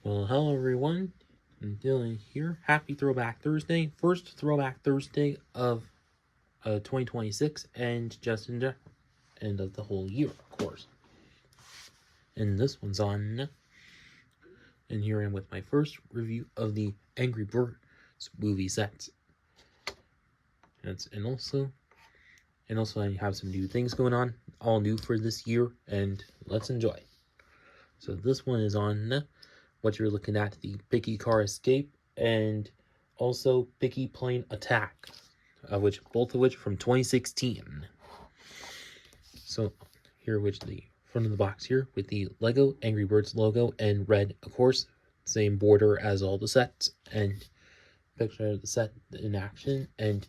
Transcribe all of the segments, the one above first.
Well, hello everyone. I'm Dylan here. Happy Throwback Thursday. First Throwback Thursday of 2026 and just in the end of the whole year, of course. And this one's on. And here I am with my first review of the Angry Birds movie sets. And also I have some new things going on, all new for this year, and let's enjoy. So this one is on what you're looking at, the Piggy Car Escape, and also Piggy Plane Attack, both of which from 2016. So here, which the front of the box here with the Lego Angry Birds logo and red, of course, same border as all the sets, and picture of the set in action, and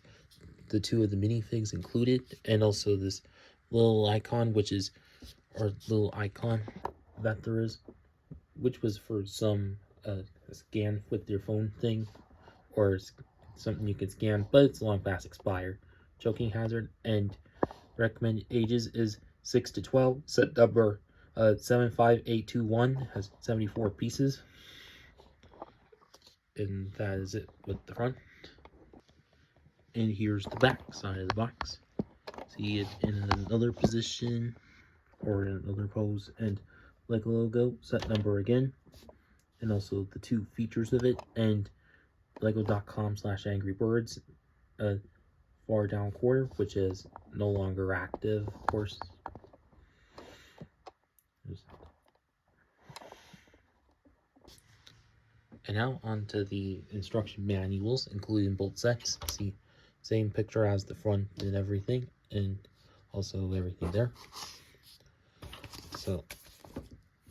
the two of the minifigs included, and also this little icon, little icon that there is, which was for some scan with your phone thing, or something you could scan, but it's long past expired. Choking hazard, and recommended ages is 6 to 12. Set number 75821 has 74 pieces. And that is it with the front. And here's the back side of the box. See it in another position, or in another pose, and Lego logo, set number again, and also the two features of it, and lego.com/angrybirds, far down corner, which is no longer active, of course. And now onto the instruction manuals, including both sets. See, same picture as the front and everything, and also everything there. So,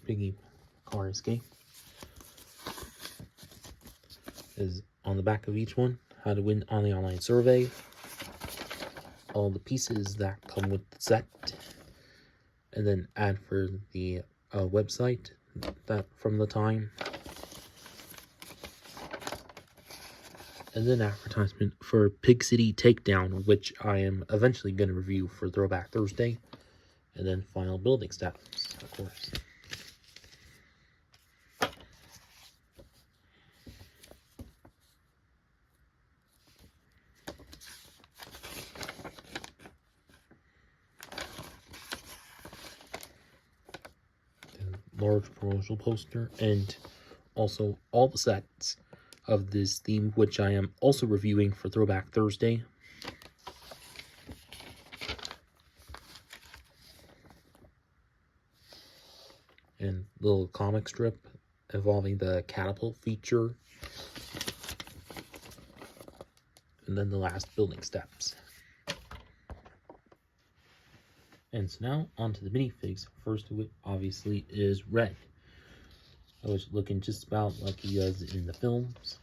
Piggy Car Escape is on the back of each one. How to win on the online survey. All the pieces that come with the set. And then ad for the website that from the time. And then advertisement for Pig City Takedown, which I am eventually going to review for Throwback Thursday. And then final building steps, of course. Large promotional poster, and also all the sets of this theme, which I am also reviewing for Throwback Thursday. And little comic strip involving the catapult feature. And then the last building steps. And so now onto the minifigs. First of which obviously is Red, which looking just about like he does in the films.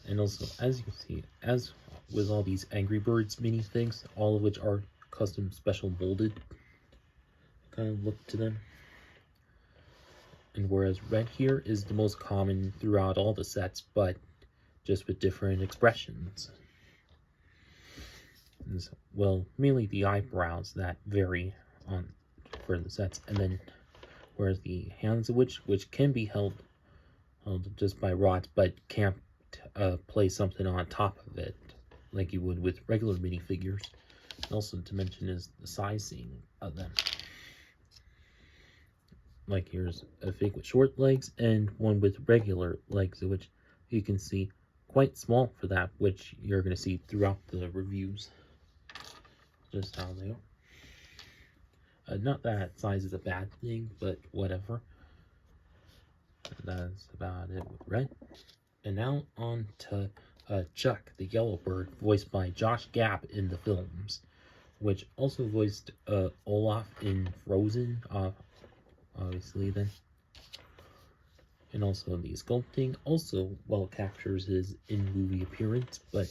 And also, as you can see, as with all these Angry Birds minifigs, all of which are custom special molded kind of look to them. And whereas Red here is the most common throughout all the sets, but just with different expressions. Well, mainly the eyebrows that vary on for the sets, and then whereas the hands of which can be held just by rods, but can't place something on top of it like you would with regular minifigures. Also to mention is the sizing of them. Like here's a fig with short legs and one with regular legs, which you can see quite small for that, which you're going to see throughout the reviews. Just how they are. Not that size is a bad thing, but whatever. That's about it with Red. And now on to Chuck, the yellow bird, voiced by Josh Gad in the films, which also voiced Olaf in Frozen, obviously then. And also the sculpting also well captures his in-movie appearance, but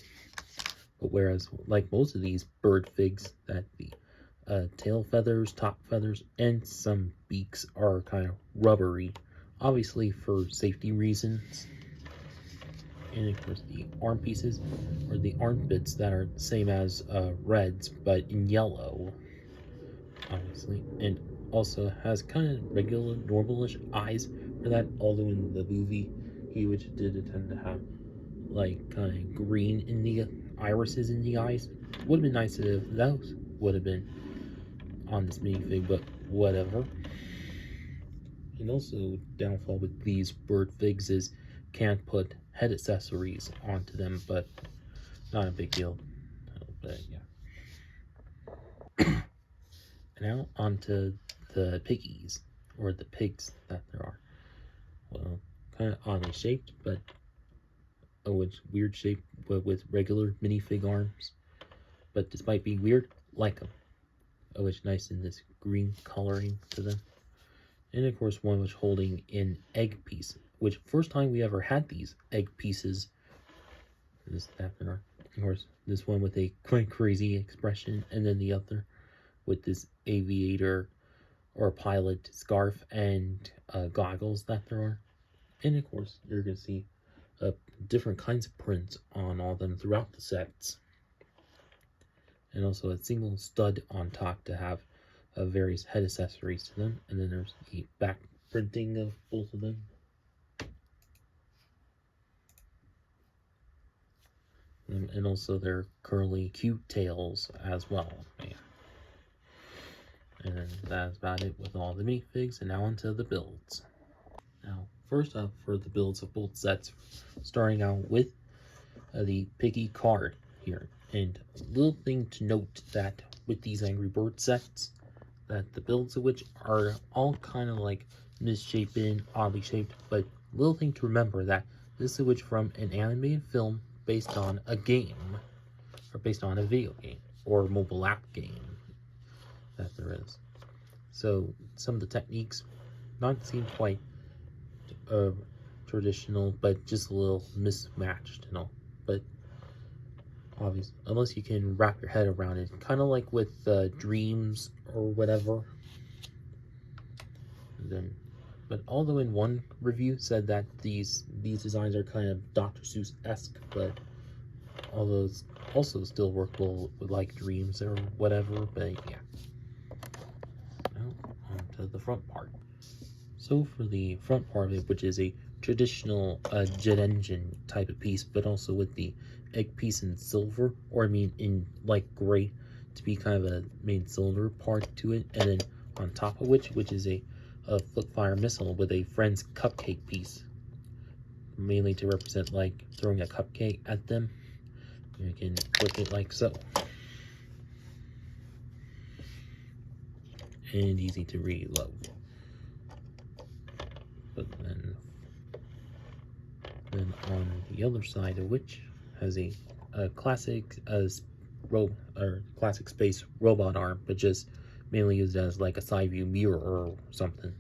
whereas like most of these bird figs, that the tail feathers, top feathers, and some beaks are kind of rubbery, obviously for safety reasons. And of course the arm pieces are the armpits that are the same as Red's, but in yellow, obviously. And also has kind of regular, normalish eyes for that, although in the movie he would did tend to have like kind of green in the irises in the eyes. Would have been nice if those would have been on this minifig, but whatever. And also, downfall with these bird figs is can't put head accessories onto them, but not a big deal. But yeah. Now onto the piggies, or the pigs that there are. Well, kind of oddly shaped, but it's weird shape, but with regular minifig arms. But despite being weird, like them. Which nice in this green coloring to them. And of course one was holding an egg piece, which first time we ever had these egg pieces. This happened. Of course, this one with a quite crazy expression, and then the other with this aviator or pilot scarf and goggles that there are. And of course, you're going to see different kinds of prints on all of them throughout the sets. And also a single stud on top to have various head accessories to them. And then there's the back printing of both of them. And also their curly cute tails as well. Yeah. And that's about it with all the minifigs, and now onto the builds. Now, first up for the builds of both sets, starting out with the Piggy card here. And a little thing to note that with these Angry Bird sets, that the builds of which are all kind of like misshapen, oddly shaped, but little thing to remember that this is which from an animated film based on a game, or based on a video game, or mobile app game that there is. So some of the techniques not seem quite traditional, but just a little mismatched and all. But obviously, unless you can wrap your head around it, kind of like with Dreams or whatever. And then, but although in one review said that these designs are kind of Dr. Seuss-esque, but although it's also still workable with like Dreams or whatever. But yeah. Now onto the front part. So for the front part of it, which is a traditional jet engine type of piece, but also with the egg piece in silver, or I mean in like gray, to be kind of a main cylinder part to it, and then on top of which is a flip fire missile with a friend's cupcake piece, mainly to represent like throwing a cupcake at them. You can flip it like so, and easy to reload. But then on the other side of which has a classic classic space robot arm, but just mainly used as like a side view mirror or something.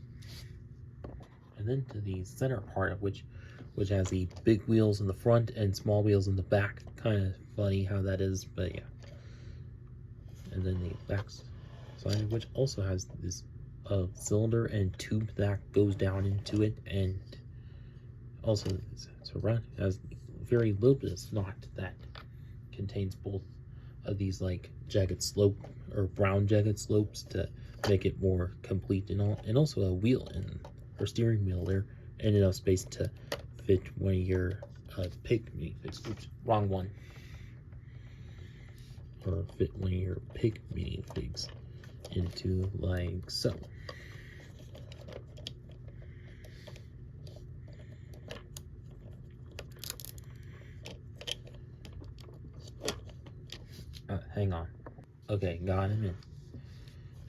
And then to the center part of which has the big wheels in the front and small wheels in the back. Kind of funny how that is, but yeah. And then the back side of which also has this cylinder and tube that goes down into it, and also surrounded has very little bit of snot that contains both of these like jagged slope or brown jagged slopes to make it more complete and all, and also a wheel or steering wheel there, and enough space to fit one of your pig minifigs. Oops, wrong one. Or fit one of your pig minifigs into like so. Hang on. Okay, got him in.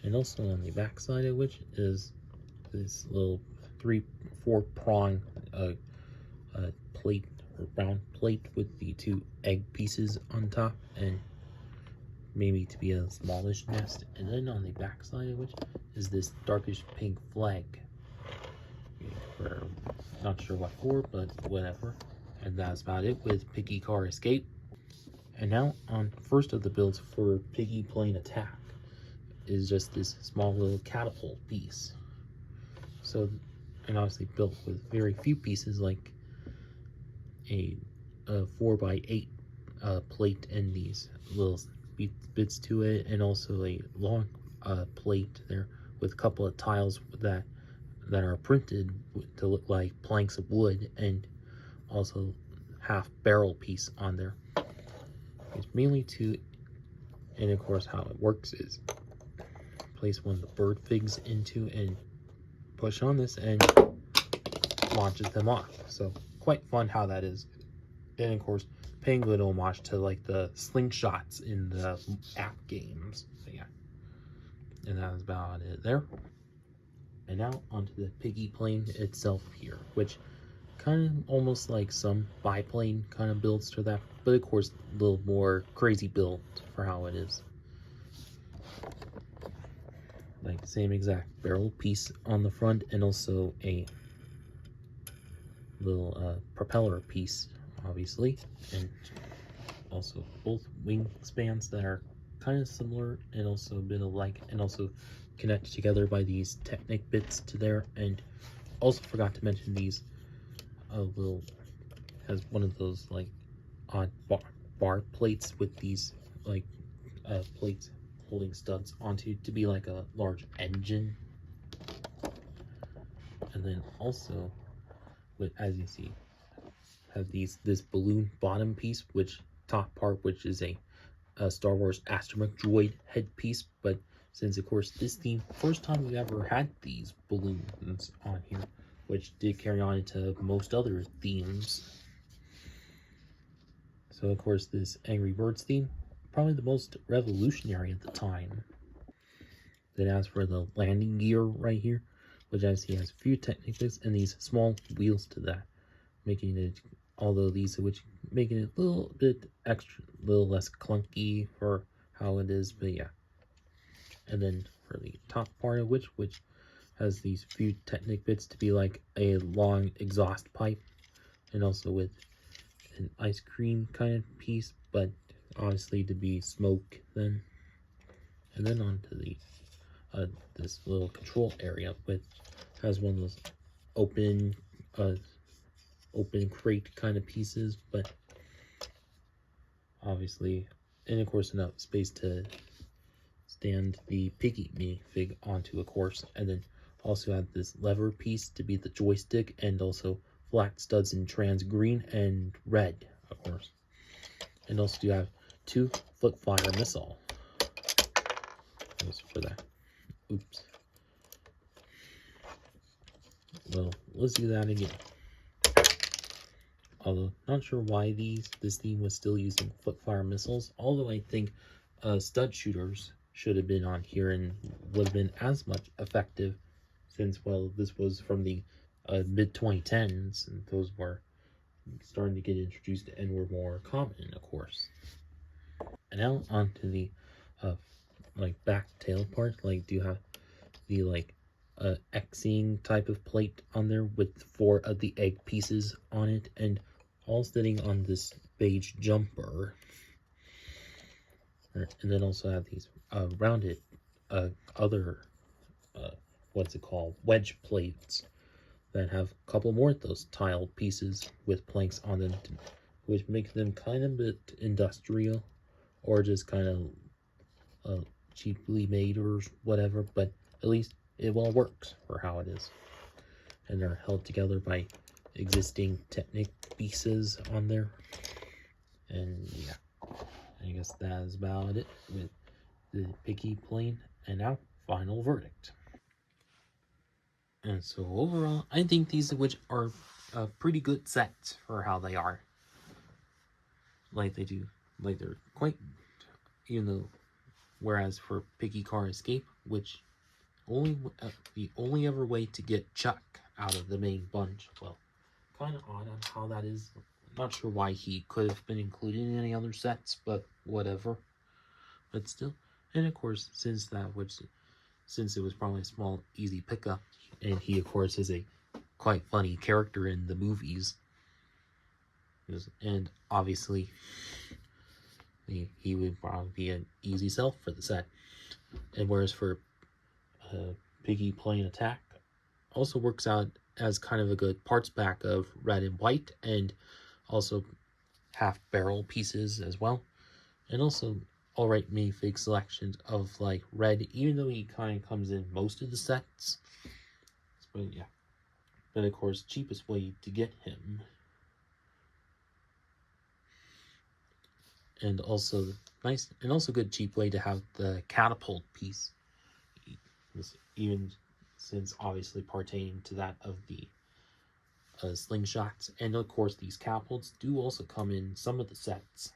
And also on the back side of which is this little 3-4 prong plate or round plate with the 2 egg pieces on top, and maybe to be a smallish nest. And then on the back side of which is this darkish pink flag. For not sure what for, but whatever. And that's about it with Piggy Car Escape. And now on first of the builds for Piggy Plane Attack is just this small little catapult piece. So, and obviously built with very few pieces, like a 4x8 plate and these little bits to it, and also a long plate there with a couple of tiles that are printed to look like planks of wood, and also half barrel piece on there. It's mainly to, and of course how it works is place one of the bird figs into and push on this and launches them off. So quite fun how that is. And of course paying good homage to like the slingshots in the app games. So yeah, and that's about it there. And now onto the Piggy plane itself here, which kind of almost like some biplane kind of builds to that, but of course a little more crazy build for how it is. Like same exact barrel piece on the front, and also a little propeller piece, obviously, and also both wingspans that are kind of similar and also a bit alike, and also connected together by these Technic bits to there. And also forgot to mention these little, has one of those like odd bar plates with these like plates holding studs onto to be like a large engine. And then also, with, as you see, have this balloon bottom piece, which top part, which is a Star Wars astromech droid headpiece. But since of course this theme, first time we've ever had these balloons on here, which did carry on into most other themes. So of course this Angry Birds theme, probably the most revolutionary at the time. Then as for the landing gear right here, which I see has a few techniques and these small wheels to that, making it, although these which making it a little bit extra, a little less clunky for how it is, but yeah. And then for the top part of which has these few Technic bits to be like a long exhaust pipe, and also with an ice cream kind of piece, but obviously to be smoke then. And then onto the this little control area, which has one of those open crate kind of pieces, but obviously, and of course enough space to stand the Piggy minifig onto, of course. And then also have this lever piece to be the joystick, and also flat studs in trans green and red, of course. And also you have 2 flip fire missile. Just for that. Oops. Well, let's do that again. Although not sure why this theme was still using flip fire missiles. Although I think stud shooters should have been on here and would have been as much effective, since, well, this was from the mid 2010s, and those were starting to get introduced and were more common, of course. And now onto the like back tail part. Like, do you have the like Xing type of plate on there with 4 of the egg pieces on it, and all sitting on this beige jumper. And then also have these rounded other what's it called, wedge plates that have a couple more of those tiled pieces with planks on them, which makes them kind of a bit industrial, or just kind of cheaply made or whatever, but at least it well works for how it is. And they're held together by existing Technic pieces on there. And yeah, I guess that is about it with the Piggy plane. And now, final verdict. And so overall, I think these which are pretty good sets for how they are. Like they do, like they're quite, you know, whereas for Piggy Car Escape, which the only ever way to get Chuck out of the main bunch, well, kind of odd on how that is. Not sure why he could have been included in any other sets, but whatever. But still, and of course, since it was probably a small, easy pickup, and he of course is a quite funny character in the movies, and obviously he would probably be an easy sell for the set. And whereas for Piggy Plane Attack, also works out as kind of a good parts pack of red and white, and also half barrel pieces as well. And also alright minifig selections of like Red, even though he kind of comes in most of the sets. But yeah, but of course, cheapest way to get him, and also nice and also good cheap way to have the catapult piece, even since obviously pertaining to that of the slingshots. And of course, these catapults do also come in some of the sets,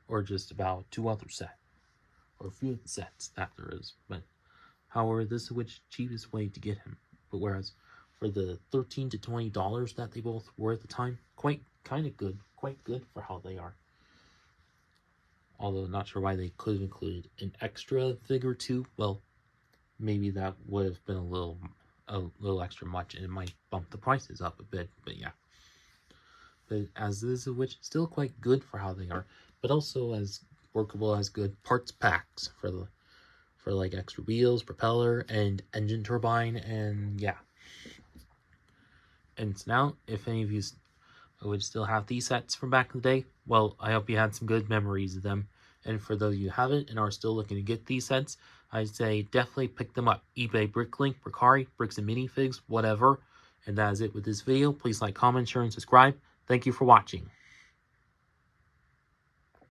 or just about 2 other sets, or a few of the sets that there is. But however, this is which cheapest way to get him. But whereas for the $13 to $20 that they both were at the time, quite good for how they are. Although not sure why they could have included an extra figure too. Well, maybe that would have been a little extra much, and it might bump the prices up a bit. But yeah, but as this is which still quite good for how they are, but also as workable as good parts packs for like extra wheels, propeller, and engine turbine, and yeah. And now, if any of you would still have these sets from back in the day, well, I hope you had some good memories of them. And for those of you who haven't and are still looking to get these sets, I'd say definitely pick them up. eBay, Bricklink, Mercari, Bricks and Minifigs, whatever. And that is it with this video. Please like, comment, share, and subscribe. Thank you for watching.